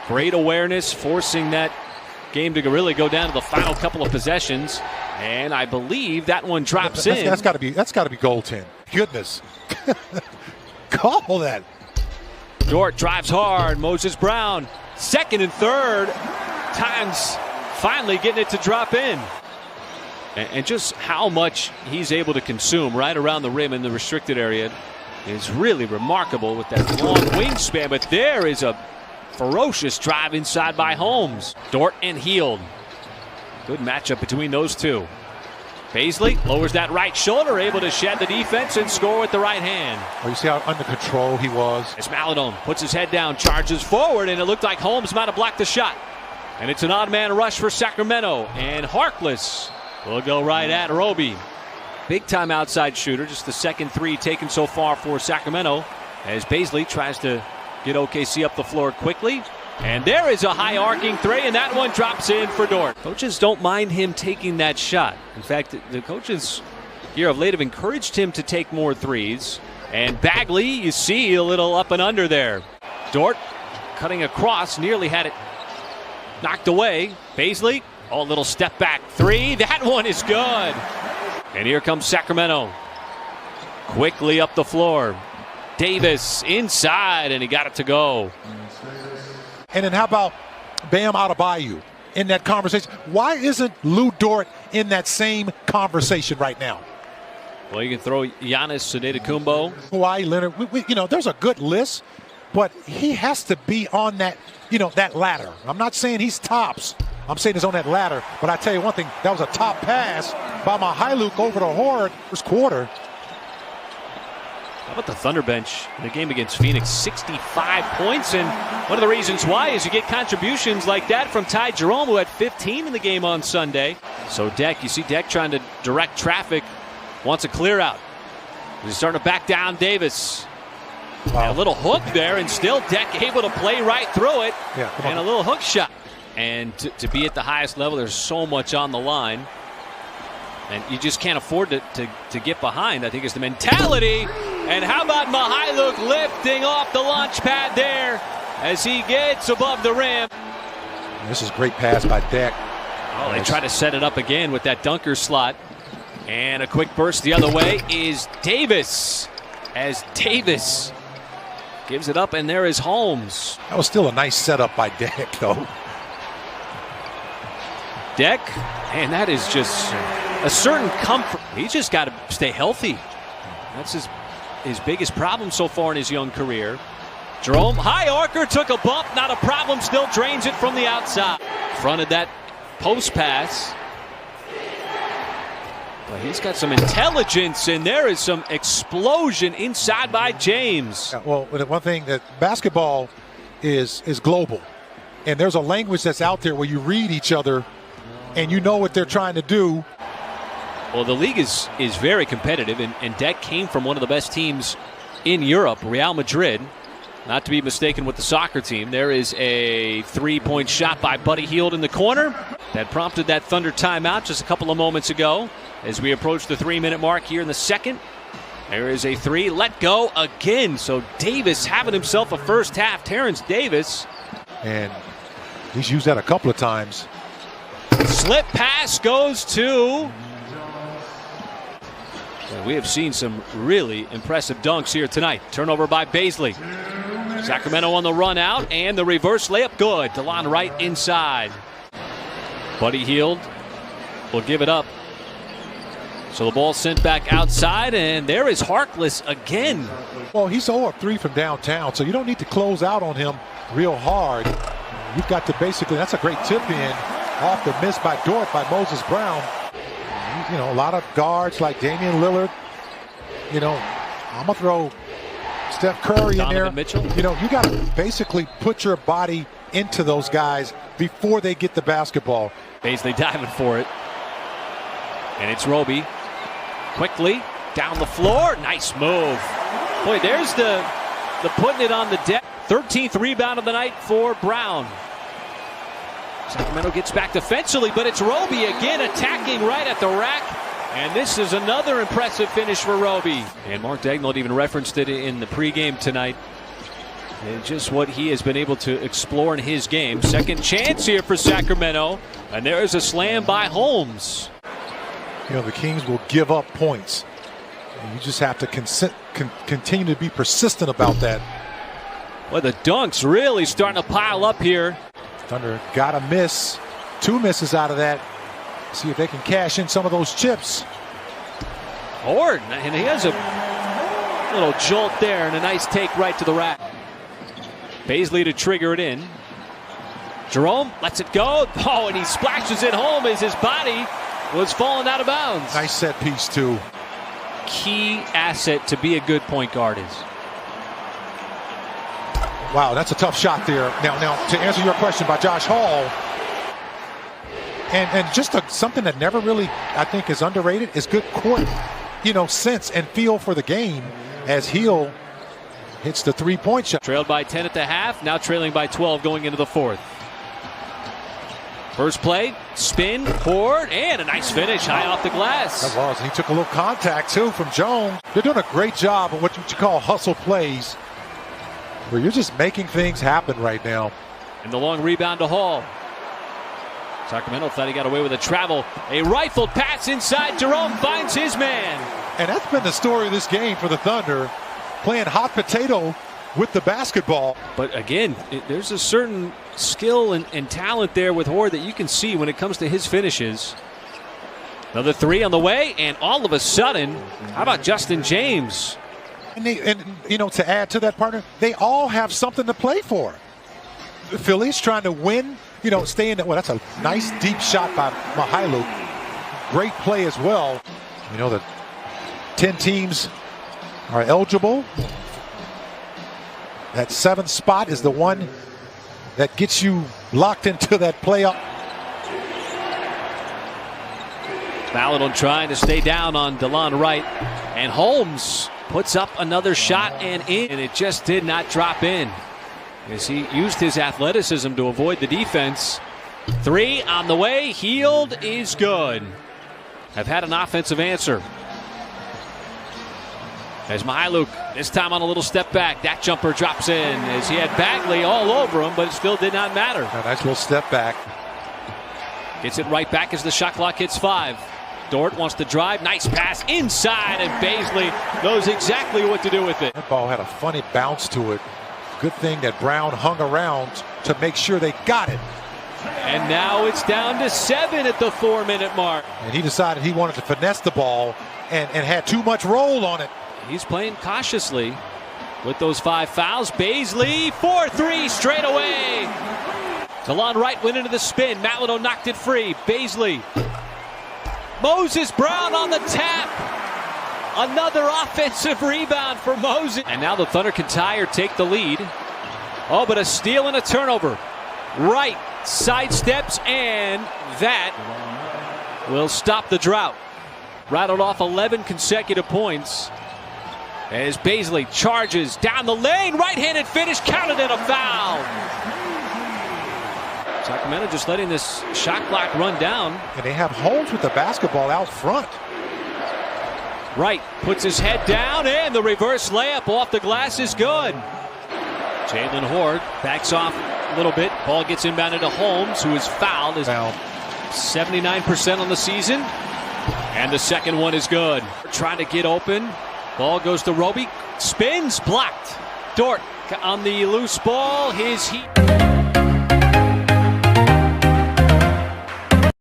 Great awareness, forcing that game to really go down to the final couple of possessions. And I believe that one drops in. That's got to be goaltend. Goodness. Call that. Dort drives hard. Moses Brown, second and third times, finally getting it to drop in. And just how much he's able to consume right around the rim in the restricted area is really remarkable with that long wingspan. But there is a ferocious drive inside by Holmes. Dort and Hield. Good matchup between those two. Baisley lowers that right shoulder, able to shed the defense and score with the right hand. Oh, you see how under control he was? As Maladone puts his head down, charges forward, and it looked like Holmes might have blocked the shot. And it's an odd man rush for Sacramento. And Harkless will go right at Roby. Big time outside shooter, just the second three taken so far for Sacramento, as Baisley tries to get OKC up the floor quickly. And there is a high arcing three, and that one drops in for Dort. Coaches don't mind him taking that shot. In fact, the coaches here of late have encouraged him to take more threes. And Bagley, you see a little up and under there. Dort cutting across, nearly had it knocked away. Baisley, a little step back three. That one is good. And here comes Sacramento. Quickly up the floor. Davis inside, and he got it to go. And then how about Bam Adebayo in that conversation? Why isn't Lou Dort in that same conversation right now? Well, you can throw Giannis Antetokounmpo. Kawhi Leonard. There's a good list, but he has to be on that, that ladder. I'm not saying he's tops. I'm saying he's on that ladder. But I tell you one thing, that was a top pass by Mihailuk over to Horde first quarter. How about the Thunder bench in the game against Phoenix? 65 points, and one of the reasons why is you get contributions like that from Ty Jerome, who had 15 in the game on Sunday. So you see Deck trying to direct traffic, wants a clear out. He's starting to back down Davis. Wow. A little hook there, and still Deck able to play right through it. Yeah, and a little hook shot. And to be at the highest level, there's so much on the line. And you just can't afford to get behind, I think, is the mentality. And how about Mihailuk lifting off the launch pad there as he gets above the rim. This is great pass by Deck. Oh, they try to set it up again with that dunker slot. And a quick burst the other way is Davis. As Davis gives it up, and there is Holmes. That was still a nice setup by Deck, though. Deck, and that is just a certain comfort. He's just got to stay healthy. That's his biggest problem so far in his young career. Jerome, high arcer, took a bump, not a problem, still drains it from the outside. Fronted that post pass. But he's got some intelligence, and there is some explosion inside by James. Yeah, well, one thing, that basketball is global. And there's a language that's out there where you read each other and you know what they're trying to do. Well, the league is very competitive, and Deck came from one of the best teams in Europe, Real Madrid. Not to be mistaken with the soccer team. There is a three-point shot by Buddy Hield in the corner that prompted that Thunder timeout just a couple of moments ago. As we approach the 3-minute mark here in the second, there is a three. Let go again. So Davis having himself a first half. Terrence Davis. And he's used that a couple of times. Slip pass goes to... We have seen some really impressive dunks here tonight. Turnover by Baisley. Sacramento on the run out, and the reverse layup good. DeLon Wright inside. Buddy Hield will give it up. So the ball sent back outside, and there is Harkless again. Well, he's 0 of 3 from downtown, so you don't need to close out on him real hard. You've got to basically, that's a great tip in off the miss by Dort by Moses Brown. A lot of guards like Damian Lillard. I'm going to throw Steph Curry in there. Mitchell. You got to basically put your body into those guys before they get the basketball. Baisley diving for it. And it's Roby. Quickly down the floor. Nice move. Boy, there's the putting it on the deck. 13th rebound of the night for Brown. Sacramento gets back defensively, but it's Roby again attacking right at the rack. And this is another impressive finish for Roby. And Mark Daigneault even referenced it in the pregame tonight. And just what he has been able to explore in his game. Second chance here for Sacramento. And there is a slam by Holmes. You know, the Kings will give up points. And you just have to continue to be persistent about that. Well, the dunks really starting to pile up here. Thunder got a miss. 2 misses out of that. See if they can cash in some of those chips. Horde, and he has a little jolt there and a nice take right to the rack. Baisley to trigger it in. Jerome lets it go. Oh, and he splashes it home as his body was falling out of bounds. Nice set piece, too. Key asset to be a good point guard is. Wow, that's a tough shot there. Now to answer your question about Josh Hall, and just something that never really, I think, is underrated is good court, sense and feel for the game as Hill hits the 3-point shot. Trailed by 10 at the half, now trailing by 12 going into the fourth. First play, spin, Horde, and a nice finish high off the glass. That was. He took a little contact, too, from Jones. They're doing a great job of what you call hustle plays, where you're just making things happen right now. And the long rebound to Hall. Sacramento thought he got away with a travel. A rifled pass inside. Jerome finds his man. And that's been the story of this game for the Thunder, playing hot potato with the basketball. But again, there's a certain skill and talent there with Horde that you can see when it comes to his finishes. Another 3 on the way, and all of a sudden, how about Justin James? And to add to that, partner, they all have something to play for. The Phillies trying to win, stay in that. Well, that's a nice deep shot by Mihailuk. Great play as well. The 10 teams are eligible. That 7th spot is the one that gets you locked into that playoff. Maladon trying to stay down on DeLon Wright, and Holmes puts up another shot and it just did not drop in as he used his athleticism to avoid the defense. 3 on the way. Healed is good. Have had an offensive answer. As Mihailuk, this time on a little step back. That jumper drops in as he had Bagley all over him, but it still did not matter. A nice little step back. Gets it right back as the shot clock hits 5. Dort wants to drive. Nice pass inside, and Baisley knows exactly what to do with it. That ball had a funny bounce to it. Good thing that Brown hung around to make sure they got it. And now it's down to 7 at the 4-minute mark. And he decided he wanted to finesse the ball and had too much roll on it. He's playing cautiously with those 5 fouls. Baisley, 4-3 straight away. DeLon Wright went into the spin. Maladon knocked it free. Baisley. Moses Brown on the tap. Another offensive rebound for Moses. And now the Thunder can tie or take the lead. Oh, but a steal and a turnover. Wright sidesteps, and that will stop the drought. Rattled off 11 consecutive points. As Baisley charges down the lane, right-handed finish, counted in a foul. Sacramento just letting this shot clock run down. And they have Holmes with the basketball out front. Wright puts his head down, and the reverse layup off the glass is good. Jalen Horde backs off a little bit. Ball gets inbounded to Holmes, who is fouled. Is 79% on the season. And the second one is good. Trying to get open. Ball goes to Roby. Spins, blocked. Dort on the loose ball. His heat.